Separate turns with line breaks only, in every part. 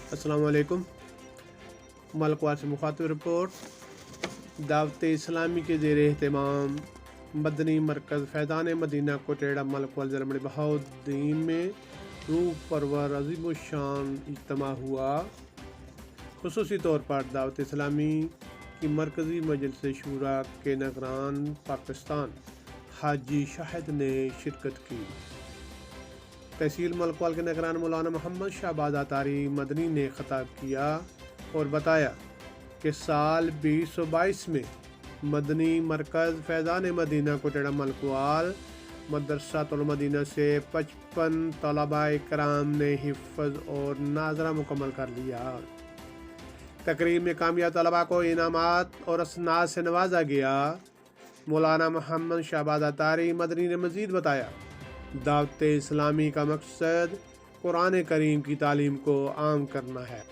अस्सलाम वालेकुम। मलकवार से मुखातिब रिपोर्ट। दावत इस्लामी के ज़ेर एहतमाम मदनी मरकज़ फैज़ान मदीना कोटेड़ा मलकवार ज़रमड़ बहाउद्दीन में रूह परवर अज़ीमुश्शान इज्तिमा हुआ। खुसूसी तौर पर दावत इस्लामी की मरकज़ी मजलिस शूरा के निगरान पाकिस्तान हाजी शाहिद ने शिरकत की। तहसील मलकवाल के निगरान मौलाना मोहम्मद शहबाज अतारी मदनी ने खिताब किया और बताया कि साल 2022 में मदनी मरकज़ फैज़ान मदीना कोटेड़ा मलकवाल मदरसातुल मदीना से 55 तलबा-ए कराम ने हिफ्ज़ और नाज़रा मुकम्मल कर लिया। तकरीब में कामयाब तलबा को इनामात और असनाद से नवाजा गया। मौलाना मोहम्मद शहबाज अतारी मदनी ने मज़ीद बताया, दावत इस्लामी का मकसद कुरान करीम की तालीम को आम करना है।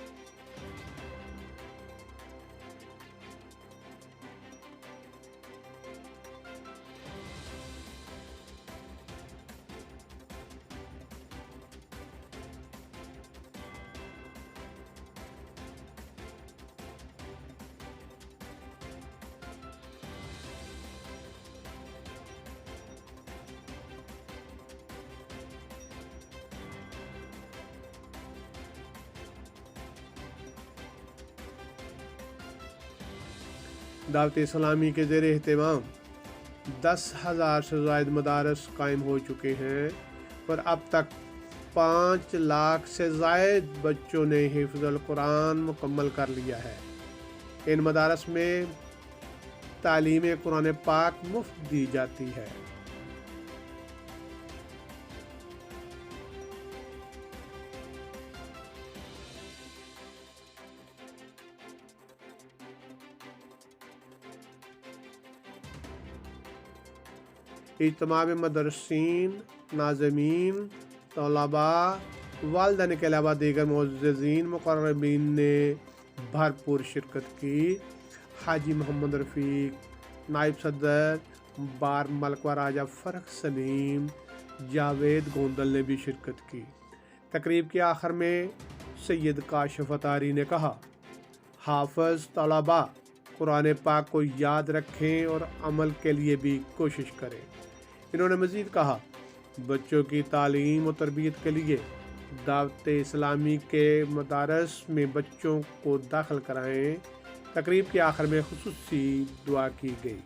दावत इस्लामी के ज़ेर एहतमाम 10,000 से ज़ायद मदारस कायम हो चुके हैं, पर अब तक 5 लाख से ज़ायद बच्चों ने हिफ्ज़ुल कुरान मुकम्मल कर लिया है। इन मदारस में तालीम कुरान पाक मुफ्त दी जाती है। इज्तिमा में मदरसीन, नाज़मीन, तलबा, वालिदैन के अलावा दीगर मुअज़्ज़िज़ीन मुक़र्रबीन ने भरपूर शिरकत की। हाजी मोहम्मद रफ़ीक, नायब सदर बार मलकवा राजा फ़रख सलीम, जावेद गोंदल ने भी शिरकत की। तकरीब के आखिर में सैयद काशिफ अतारी ने कहा, हाफ़िज़ तलबा कुरान पाक को याद रखें और अमल के लिए भी कोशिश करें। इन्होंने मज़ीद कहा, बच्चों की तालीम और तरबियत के लिए दावत इस्लामी के मदारस में बच्चों को दाखिल कराएं। तकरीब के आखिर में खुसूसी दुआ की गई।